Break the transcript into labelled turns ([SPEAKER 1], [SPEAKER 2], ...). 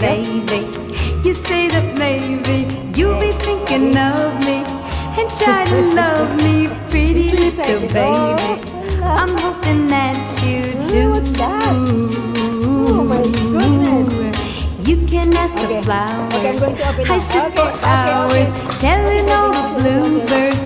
[SPEAKER 1] baby. You say that maybe you'll be thinking of me and try to love me, pretty little baby. I'm hoping that you do.
[SPEAKER 2] What's that? Oh my goodness.
[SPEAKER 1] You can ask the
[SPEAKER 2] Okay,
[SPEAKER 1] flowers.
[SPEAKER 2] I'm going to open
[SPEAKER 1] I
[SPEAKER 2] up.
[SPEAKER 1] sit
[SPEAKER 2] Okay,
[SPEAKER 1] for
[SPEAKER 2] okay,
[SPEAKER 1] hours
[SPEAKER 2] okay.
[SPEAKER 1] telling all the bluebirds